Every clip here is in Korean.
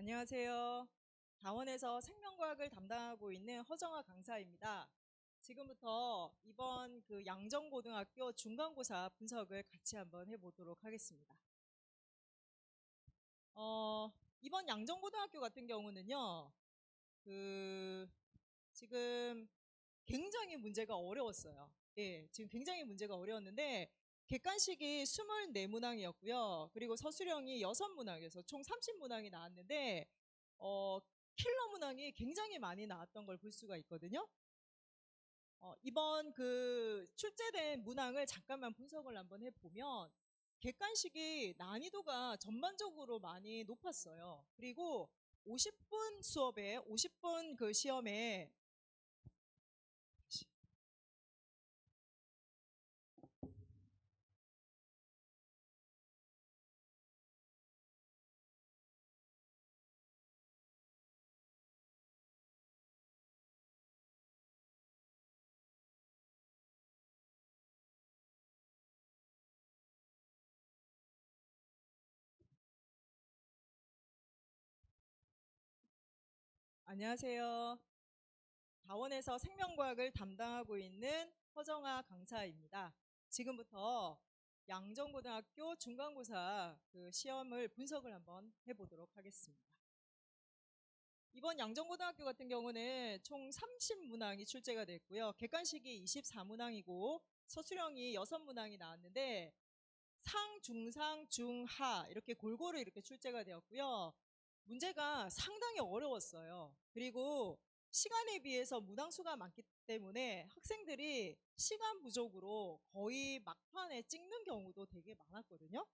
안녕하세요. 다원에서 생명과학을 담당하고 있는 허정아 강사입니다. 지금부터 이번 양정고등학교 중간고사 분석을 같이 한번 해보도록 하겠습니다. 이번 양정고등학교 같은 경우는요, 지금 굉장히 문제가 어려웠어요. 예, 지금 굉장히 문제가 어려웠는데, 객관식이 24문항이었고요. 그리고 서술형이 6문항이어서 총 30문항이 나왔는데, 킬러 문항이 굉장히 많이 나왔던 걸 볼 수가 있거든요. 이번 출제된 문항을 잠깐만 분석을 한번 해보면, 객관식이 난이도가 전반적으로 많이 높았어요. 그리고 50분 수업에, 50분 시험에 안녕하세요. 다원에서 생명과학을 담당하고 있는 허정아 강사입니다. 지금부터 양정고등학교 중간고사 시험을 분석을 한번 해보도록 하겠습니다. 이번 양정고등학교 같은 경우는 총 30문항이 출제가 됐고요. 객관식이 24문항이고 서술형이 6문항이 나왔는데 상, 중상, 중하 이렇게 골고루 이렇게 출제가 되었고요. 문제가 상당히 어려웠어요. 그리고 시간에 비해서 문항수가 많기 때문에 학생들이 시간 부족으로 거의 막판에 찍는 경우도 되게 많았거든요.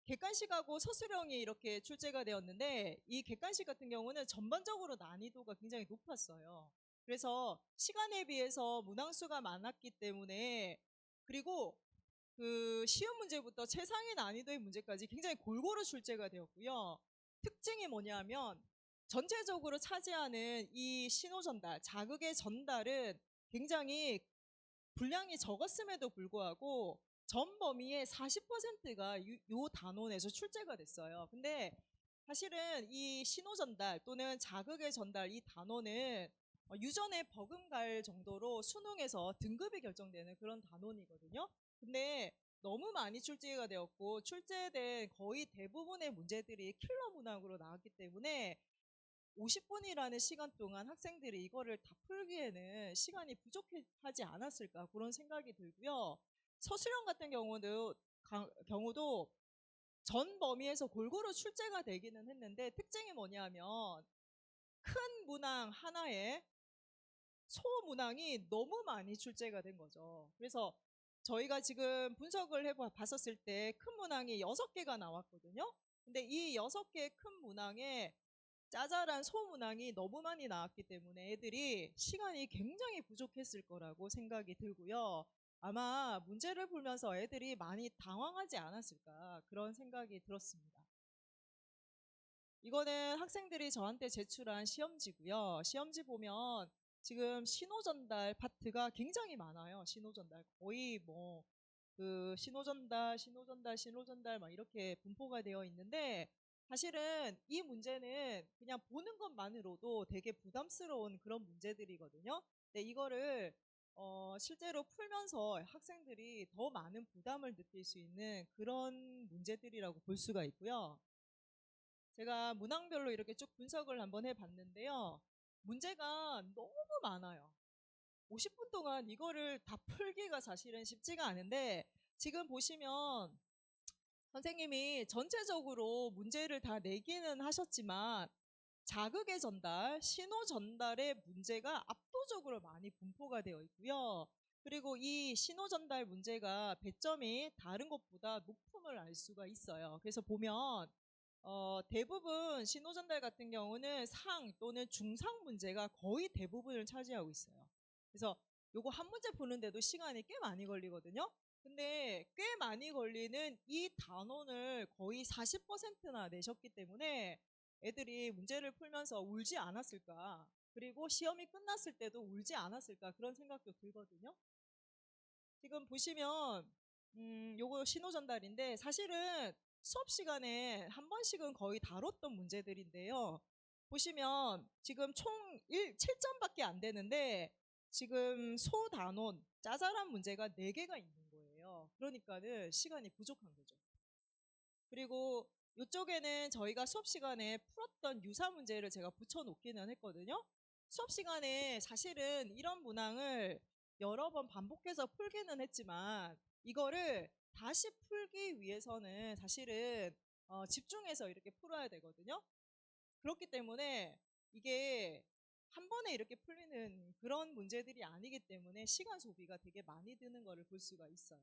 객관식하고 서술형이 이렇게 출제가 되었는데 이 객관식 같은 경우는 전반적으로 난이도가 굉장히 높았어요. 그래서 시간에 비해서 문항수가 많았기 때문에 그리고 쉬운 문제부터 최상의 난이도의 문제까지 굉장히 골고루 출제가 되었고요. 특징이 뭐냐면 전체적으로 차지하는 이 신호 전달, 자극의 전달은 굉장히 분량이 적었음에도 불구하고 전 범위의 40%가 요 단원에서 출제가 됐어요. 근데 사실은 이 신호 전달 또는 자극의 전달 이 단원은 유전의 버금갈 정도로 수능에서 등급이 결정되는 그런 단원이거든요. 근데 너무 많이 출제가 되었고 출제된 거의 대부분의 문제들이 킬러 문항으로 나왔기 때문에 50분이라는 시간 동안 학생들이 이거를 다 풀기에는 시간이 부족하지 않았을까 그런 생각이 들고요. 서술형 같은 경우도 전 범위에서 골고루 출제가 되기는 했는데 특징이 뭐냐면 큰 문항 하나에 소문항이 너무 많이 출제가 된 거죠. 그래서 저희가 지금 분석을 해봤었을 때 큰 문항이 6개가 나왔거든요. 근데 이 6개 큰 문항에 짜잘한 소문항이 너무 많이 나왔기 때문에 애들이 시간이 굉장히 부족했을 거라고 생각이 들고요. 아마 문제를 풀면서 애들이 많이 당황하지 않았을까 그런 생각이 들었습니다. 이거는 학생들이 저한테 제출한 시험지고요. 시험지 보면 지금 신호전달 파트가 굉장히 많아요. 신호전달 거의 신호전달 막 이렇게 분포가 되어 있는데 사실은 이 문제는 그냥 보는 것만으로도 되게 부담스러운 그런 문제들이거든요. 근데 이거를 실제로 풀면서 학생들이 더 많은 부담을 느낄 수 있는 그런 문제들이라고 볼 수가 있고요. 제가 문항별로 이렇게 쭉 분석을 한번 해봤는데요. 문제가 너무 많아요. 50분 동안 이거를 다 풀기가 사실은 쉽지가 않은데 지금 보시면 선생님이 전체적으로 문제를 다 내기는 하셨지만 자극의 전달, 신호 전달의 문제가 압도적으로 많이 분포가 되어 있고요. 그리고 이 신호 전달 문제가 배점이 다른 것보다 높음을 알 수가 있어요. 그래서 보면 대부분 신호 전달 같은 경우는 상 또는 중상 문제가 거의 대부분을 차지하고 있어요. 그래서 요거 한 문제 푸는데도 시간이 꽤 많이 걸리거든요. 근데 꽤 많이 걸리는 이 단원을 거의 40%나 내셨기 때문에 애들이 문제를 풀면서 울지 않았을까, 그리고 시험이 끝났을 때도 울지 않았을까 그런 생각도 들거든요. 지금 보시면 요거 신호 전달인데 사실은 수업 시간에 한 번씩은 거의 다뤘던 문제들인데요. 보시면 지금 총 7점밖에 안 되는데 지금 소단원, 짜잘한 문제가 4개가 있는 거예요. 그러니까는 시간이 부족한 거죠. 그리고 이쪽에는 저희가 수업 시간에 풀었던 유사 문제를 제가 붙여놓기는 했거든요. 수업 시간에 사실은 이런 문항을 여러 번 반복해서 풀기는 했지만 이거를 다시 풀기 위해서는 사실은 집중해서 이렇게 풀어야 되거든요. 그렇기 때문에 이게 한 번에 이렇게 풀리는 그런 문제들이 아니기 때문에 시간 소비가 되게 많이 드는 거를 볼 수가 있어요.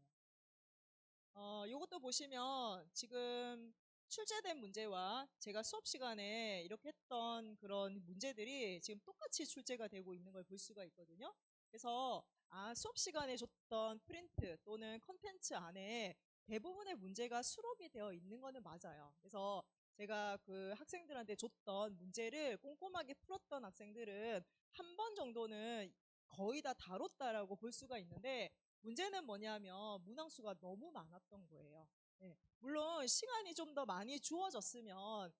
요것도 보시면 지금 출제된 문제와 제가 수업 시간에 이렇게 했던 그런 문제들이 지금 똑같이 출제가 되고 있는 걸 볼 수가 있거든요. 그래서 수업 시간에 줬던 프린트 또는 컨텐츠 안에 대부분의 문제가 수록이 되어 있는 거는 맞아요. 그래서 제가 그 학생들한테 줬던 문제를 꼼꼼하게 풀었던 학생들은 한 번 정도는 거의 다 다뤘다라고 볼 수가 있는데 문제는 뭐냐면 문항수가 너무 많았던 거예요. 네. 물론 시간이 좀 더 많이 주어졌으면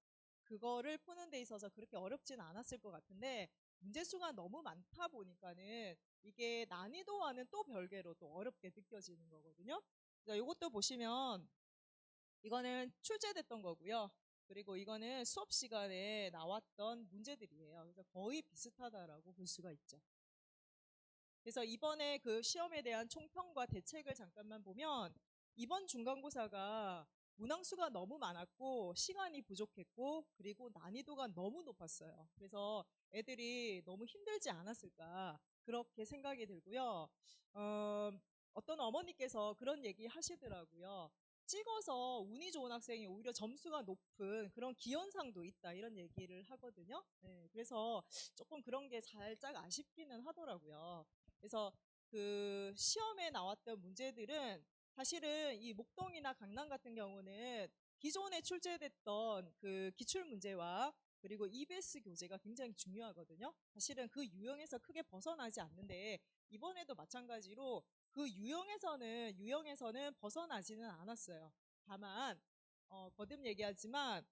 그거를 푸는 데 있어서 그렇게 어렵진 않았을 것 같은데 문제 수가 너무 많다 보니까는 이게 난이도와는 또 별개로 또 어렵게 느껴지는 거거든요. 이것도 보시면 이거는 출제됐던 거고요. 그리고 이거는 수업 시간에 나왔던 문제들이에요. 그래서 거의 비슷하다라고 볼 수가 있죠. 그래서 이번에 그 시험에 대한 총평과 대책을 잠깐만 보면 이번 중간고사가 문항수가 너무 많았고 시간이 부족했고 그리고 난이도가 너무 높았어요. 그래서 애들이 너무 힘들지 않았을까 그렇게 생각이 들고요. 어떤 어머니께서 그런 얘기 하시더라고요. 찍어서 운이 좋은 학생이 오히려 점수가 높은 그런 기현상도 있다 이런 얘기를 하거든요. 네, 그래서 조금 그런 게 살짝 아쉽기는 하더라고요. 그래서 그 시험에 나왔던 문제들은 사실은 이 목동이나 강남 같은 경우는 기존에 출제됐던 그 기출 문제와 그리고 EBS 교재가 굉장히 중요하거든요. 사실은 그 유형에서 크게 벗어나지 않는데 이번에도 마찬가지로 그 유형에서는 벗어나지는 않았어요. 다만 거듭 얘기하지만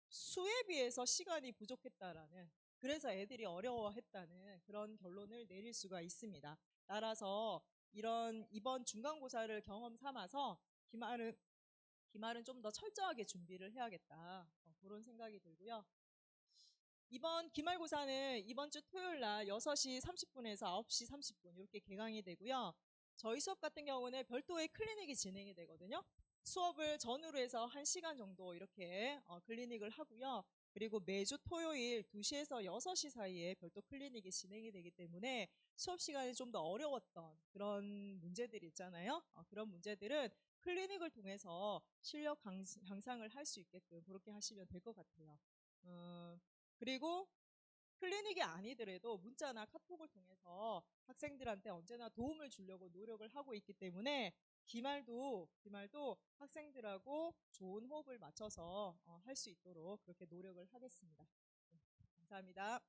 수에 비해서 시간이 부족했다라는 그래서 애들이 어려워했다는 그런 결론을 내릴 수가 있습니다. 따라서 이번 중간고사를 경험 삼아서 기말은 좀 더 철저하게 준비를 해야겠다. 그런 생각이 들고요. 이번 기말고사는 이번 주 토요일 날 6시 30분에서 9시 30분 이렇게 개강이 되고요. 저희 수업 같은 경우는 별도의 클리닉이 진행이 되거든요. 수업을 전후로 해서 1시간 정도 이렇게 클리닉을 하고요. 그리고 매주 토요일 2시에서 6시 사이에 별도 클리닉이 진행이 되기 때문에 수업 시간이 좀 더 어려웠던 그런 문제들 있잖아요. 그런 문제들은 클리닉을 통해서 실력 향상을 할 수 있게끔 그렇게 하시면 될 것 같아요. 그리고 클리닉이 아니더라도 문자나 카톡을 통해서 학생들한테 언제나 도움을 주려고 노력을 하고 있기 때문에 기말도 학생들하고 좋은 호흡을 맞춰서 할 수 있도록 그렇게 노력을 하겠습니다. 네, 감사합니다.